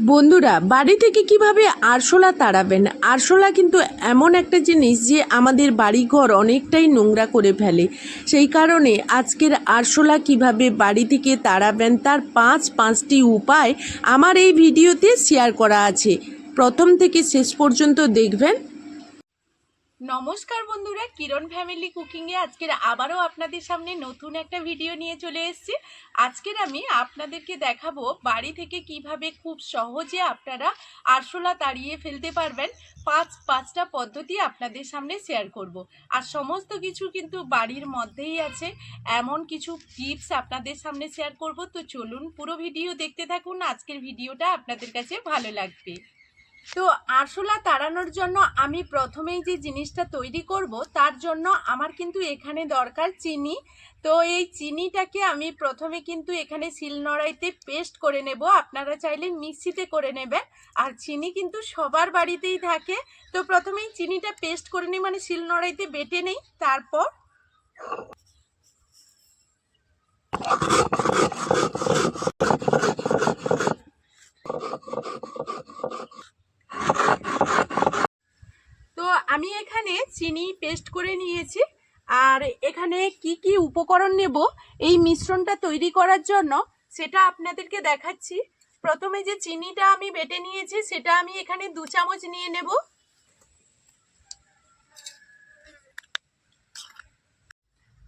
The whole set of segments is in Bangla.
বন্ধুরা, বাড়ি থেকে কিভাবে আরশোলা তাড়াবেন। আরশোলা কিন্তু এমন একটা জিনিস যে আমাদের বাড়িঘর অনেকটাই নোংরা করে ফেলে। সেই কারণে আজকের আরশোলা কিভাবে বাড়ি থেকে তাড়াবেন তার পাঁচটি উপায় আমার এই ভিডিওতে শেয়ার করা আছে। প্রথম থেকে শেষ পর্যন্ত দেখবেন। নমস্কার বন্ধুরা, কিরণ ফ্যামিলি কুকিংয়ে আজকের আবারও আপনাদের সামনে নতুন একটা ভিডিও নিয়ে চলে এসেছি। আজকের আমি আপনাদেরকে দেখাবো বাড়ি থেকে কিভাবে খুব সহজে আপনারা আরশোলা তাড়িয়ে ফেলতে পারবেন। পাঁচটা পদ্ধতি আপনাদের সামনে শেয়ার করব। আর সমস্ত কিছু কিন্তু বাড়ির মধ্যেই আছে, এমন কিছু টিপস আপনাদের সামনে শেয়ার করব। তো চলুন পুরো ভিডিও দেখতে থাকুন, আজকের ভিডিওটা আপনাদের কাছে ভালো লাগবে। তো আরশোলা তাড়ানোর জন্য আমি প্রথমেই যে জিনিসটা তৈরি করব তার জন্য আমার কিন্তু এখানে দরকার চিনি। তো এই চিনিটাকে আমি প্রথমে কিন্তু এখানে শিলনোড়াইতে পেস্ট করে নেব। আপনারা চাইলে মিক্সিতে করে নেবেন, আর চিনি কিন্তু সবার বাড়িতেই থাকে। তো প্রথমেই চিনিটা পেস্ট করে নিই, মানে শিলনোড়াইতে বেটে নেই। তারপর তো আমি এখানে চিনি পেস্ট করে নিয়েছি। আর এখানে কি কি উপকরণ নেব এই মিশ্রণটা তৈরি করার জন্য সেটা আপনাদেরকে দেখাচ্ছি। প্রথমে যে চিনিটা আমি বেটে নিয়েছি সেটা আমি এখানে 2 চামচ নিয়ে নেব।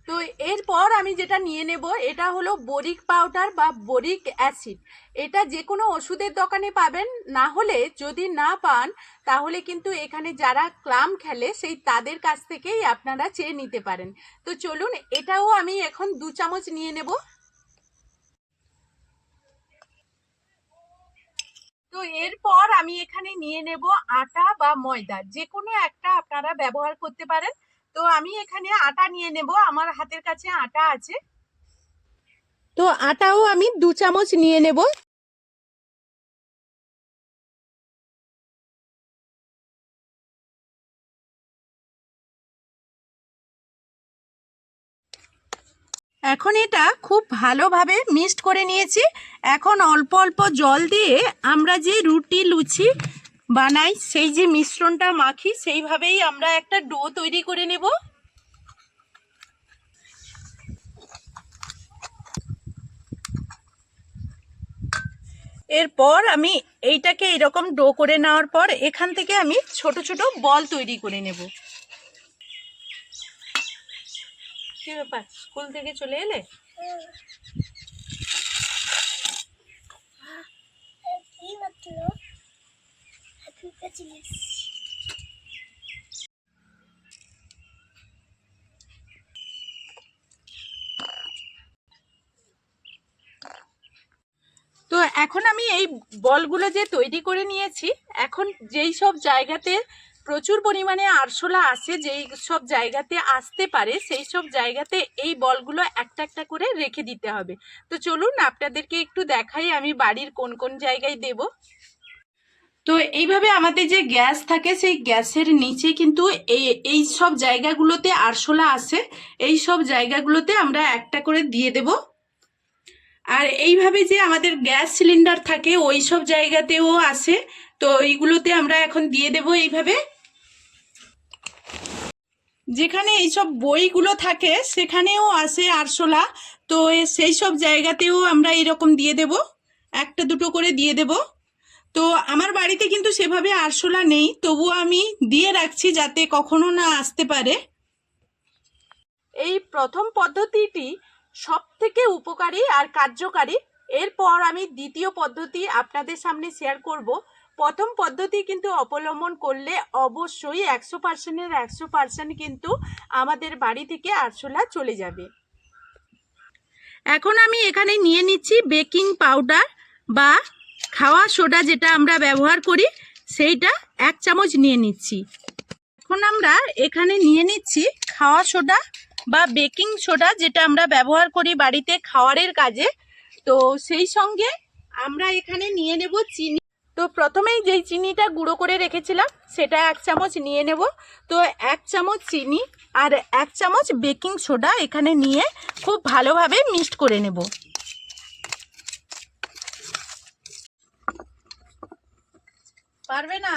তো এরপর আমি যেটা নিয়ে নেব এটা হলো বোরিক পাউডার বা বোরিক অ্যাসিড। এটা যে কোনো ওষুধের দোকানে পাবেন, না হলে যদি না পান তাহলে কিন্তু এখানে যারা ক্লাম খেলে সেই তাদের কাছ থেকেই আপনারা চেয়ে নিতে পারেন। তো চলুন, এটাও আমি এখন 2 চামচ নিয়ে নেব। তো এরপর আমি এখানে নিয়ে নেব আটা বা ময়দা, যে কোনো একটা আপনারা ব্যবহার করতে পারেন। তো আমি এখানে আটা নিয়ে নেব, আমার হাতের কাছে আটা আছে। তো আটাও আমি 2 চামচ নিয়ে নেব। এখন এটা খুব ভালোভাবে মিক্সড করে নিয়েছি। এখন অল্প অল্প জল দিয়ে আমরা যে রুটি লুচি বানাই সেই যে মিশ্রণটা মাখি সেইভাবেই আমরা একটা ডো তৈরি করে নেব। এরপর আমি এইটাকে এরকম ডো করে নেওয়ার পর এখান থেকে আমি ছোট ছোট বল তৈরি করে নেব। কি ব্যাপার, স্কুল থেকে চলে এলে? তো এখন আমি এই বলগুলো যে তৈরি করে নিয়েছি, এখন যেই সব জায়গাতে প্রচুর পরিমাণে আরশোলা আসে, যেই সব জায়গাতে আসতে পারে সেই সব জায়গাতে এই বলগুলো একটা একটা করে রেখে দিতে হবে। তো চলুন আপনাদেরকে একটু দেখাই আমি বাড়ির কোন কোন জায়গায় দেব। তো এইভাবে আমাদের যে গ্যাস থাকে সেই গ্যাসের নিচে কিন্তু এই সব জায়গাগুলোতে আরশোলা আসে। এই সব জায়গাগুলোতে আমরা একটা করে দিয়ে দেব। আর এইভাবে যে আমাদের গ্যাস সিলিন্ডার থাকে ওই সব জায়গাতেও আসে, তো এইগুলোতে আমরা এখন দিয়ে দেব এইভাবে। যেখানে এইসব বইগুলো থাকে সেখানেও আসে আরশোলা, তো সেই সব জায়গাতেও আমরা এরকম দিয়ে দেব, একটা দুটো করে দিয়ে দেব। তো আমার বাড়িতে কিন্তু সেভাবে আরশোলা নেই, তবুও আমি দিয়ে রাখছি যাতে কখনো না আসতে পারে। এই প্রথম পদ্ধতিটি সব থেকে উপকারী আর কার্যকারী। এরপর আমি দ্বিতীয় পদ্ধতি আপনাদের সামনে শেয়ার করব। প্রথম পদ্ধতি কিন্তু অবলম্বন করলে অবশ্যই 100%-এর 100% কিন্তু আমাদের বাড়ি থেকে আরশোলা চলে যাবে। এখন আমি এখানে নিয়ে নিচ্ছি বেকিং পাউডার বা খাওয়া সোডা, যেটা আমরা ব্যবহার করি সেইটা 1 চামচ নিয়ে নিচ্ছি। এখন আমরা এখানে নিয়ে নিচ্ছি খাওয়া সোডা বা বেকিং সোডা, যেটা আমরা ব্যবহার করি বাড়িতে খাওয়ারের কাজে। তো সেই সঙ্গে আমরা এখানে নিয়ে নেব চিনি। তো প্রথমেই যেই চিনিটা গুঁড়ো করে রেখেছিলাম সেটা 1 চামচ নিয়ে নেব। তো 1 চামচ চিনি আর 1 চামচ বেকিং সোডা এখানে নিয়ে খুব ভালোভাবে মিক্সড করে নেব। পারবে না।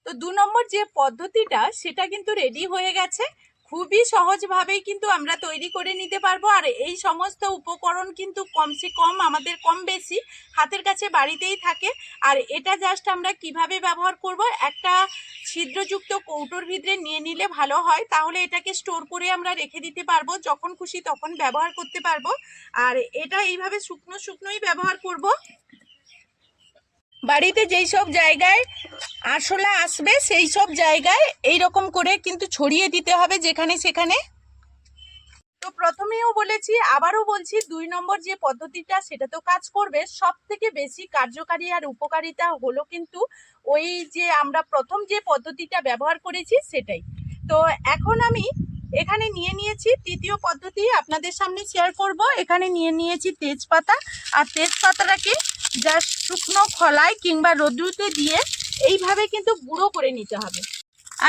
তো 2 নম্বর যে পদ্ধতিটা সেটা কিন্তু রেডি হয়ে গেছে। খুবই সহজভাবেই কিন্তু আমরা তৈরি করে নিতে পারবো। আর এই সমস্ত উপকরণ কিন্তু কমসে কম আমাদের কম বেশি হাতের কাছে বাড়িতেই থাকে। আর এটা জাস্ট আমরা কিভাবে ব্যবহার করব, একটা ছিদ্রযুক্ত কৌটোর ভিতরে নিয়ে নিলে ভালো হয়, তাহলে এটাকে স্টোর করে আমরা রেখে দিতে পারবো, যখন খুশি তখন ব্যবহার করতে পারবো। আর এটা এইভাবে শুকনো শুকনোই ব্যবহার করব। বাড়িতে যেই সব জায়গায় আরশোলা আসবে সেই সব জায়গায় এই রকম করে কিন্তু ছড়িয়ে দিতে হবে যেখানে সেখানে। তো প্রথমেও বলেছি, আবারও বলছি, 2 নম্বর যে পদ্ধতিটা সেটা তো কাজ করবে। সব থেকে বেশি কার্যকারী আর উপকারিতা হলো কিন্তু ওই যে আমরা প্রথম যে পদ্ধতিটা ব্যবহার করেছি সেটাই। তো এখন আমি এখানে নিয়ে নিয়েছি তৃতীয় পদ্ধতি, আপনাদের সামনে শেয়ার করব। এখানে নিয়ে নিয়েছি তেজপাতা। আর তেজপাতাটাকে জাস্ট শুকনো খলায় কিংবা রোদ্রুতে দিয়ে এইভাবে কিন্তু গুঁড়ো করে নিতে হবে।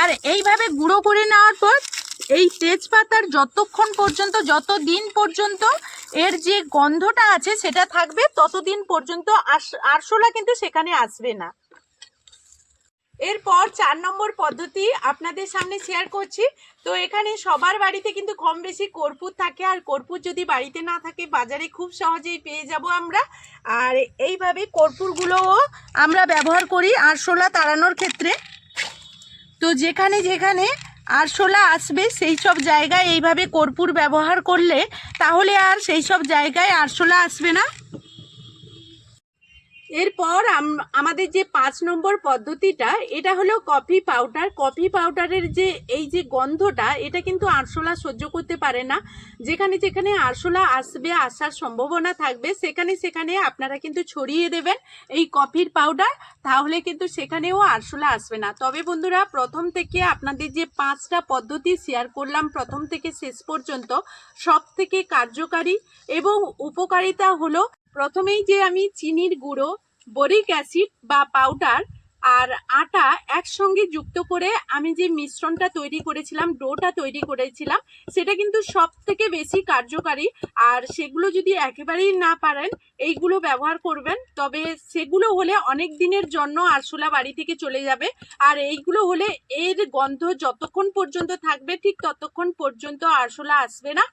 আর এইভাবে গুঁড়ো করে নেওয়ার পর এই তেজপাতার যতক্ষণ পর্যন্ত, যতদিন পর্যন্ত এর যে গন্ধটা আছে সেটা থাকবে, ততদিন পর্যন্ত আরশোলা কিন্তু সেখানে আসবে না। এরপর 4 নম্বর পদ্ধতি আপনাদের সামনে শেয়ার করছি। তো এখানে সবার বাড়িতে কিন্তু কম বেশি কর্পূর থাকে, আর কর্পূর যদি বাড়িতে না থাকে বাজারে খুব সহজেই পেয়ে যাব আমরা। আর এইভাবে কর্পূরগুলোও আমরা ব্যবহার করি আরশোলা তাড়ানোর ক্ষেত্রে। তো যেখানে যেখানে আরশোলা আসবে সেই সব জায়গায় এইভাবে কর্পূর ব্যবহার করলে তাহলে আর সেই সব জায়গায় আরশোলা আসবে না। এরপর আমাদের যে 5 নম্বর পদ্ধতিটা, এটা হলো কফি পাউডার। কফি পাউডারের যে এই যে গন্ধটা, এটা কিন্তু আরশোলা সহ্য করতে পারে না। যেখানে যেখানে আরশোলা আসবে, আসার সম্ভাবনা থাকবে, সেখানে সেখানে আপনারা কিন্তু ছড়িয়ে দেবেন এই কফির পাউডার, তাহলে কিন্তু সেখানেও আরশোলা আসবে না। তবে বন্ধুরা, প্রথম থেকে আপনাদের যে 5টা পদ্ধতি শেয়ার করলাম প্রথম থেকে শেষ পর্যন্ত, সব থেকে কার্যকারী এবং উপকারিতা হলো প্রথমেই যে আমি চিনির গুঁড়ো, বরিক অ্যাসিড বা পাউডার আর আটা একসঙ্গে যুক্ত করে আমি যে মিশ্রণটা তৈরি করেছিলাম, ডোটা তৈরি করেছিলাম, সেটা কিন্তু সব থেকে বেশি কার্যকারী। আর সেগুলো যদি একেবারেই না পারেন, এইগুলো ব্যবহার করবেন, তবে সেগুলো হলে অনেক দিনের জন্য আরশোলা বাড়ি থেকে চলে যাবে। আর এইগুলো হলে এর গন্ধ যতক্ষণ পর্যন্ত থাকবে ঠিক ততক্ষণ পর্যন্ত আরশোলা আসবে না,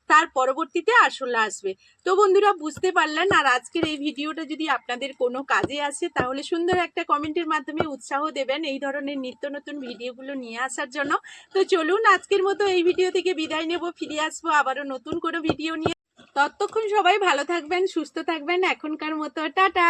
তার পরবর্তীতে আরশোলা আসবে। তো বন্ধুরা, বুঝতে পারলেন। আর আজকের এই ভিডিওটা যদি আপনাদের কোনো কাজে আসে তাহলে সুন্দর একটা কমেন্টের মাধ্যমে উৎসাহ দেবেন এই ধরনের নিত্য নতুন ভিডিওগুলো নিয়ে আসার জন্য। তো চলুন, আজকের মতো এই ভিডিও থেকে বিদায় নেব, ফিরে আসবো আবারও নতুন কোনো ভিডিও নিয়ে। ততক্ষণ সবাই ভালো থাকবেন, সুস্থ থাকবেন। এখনকার মতো টাটা।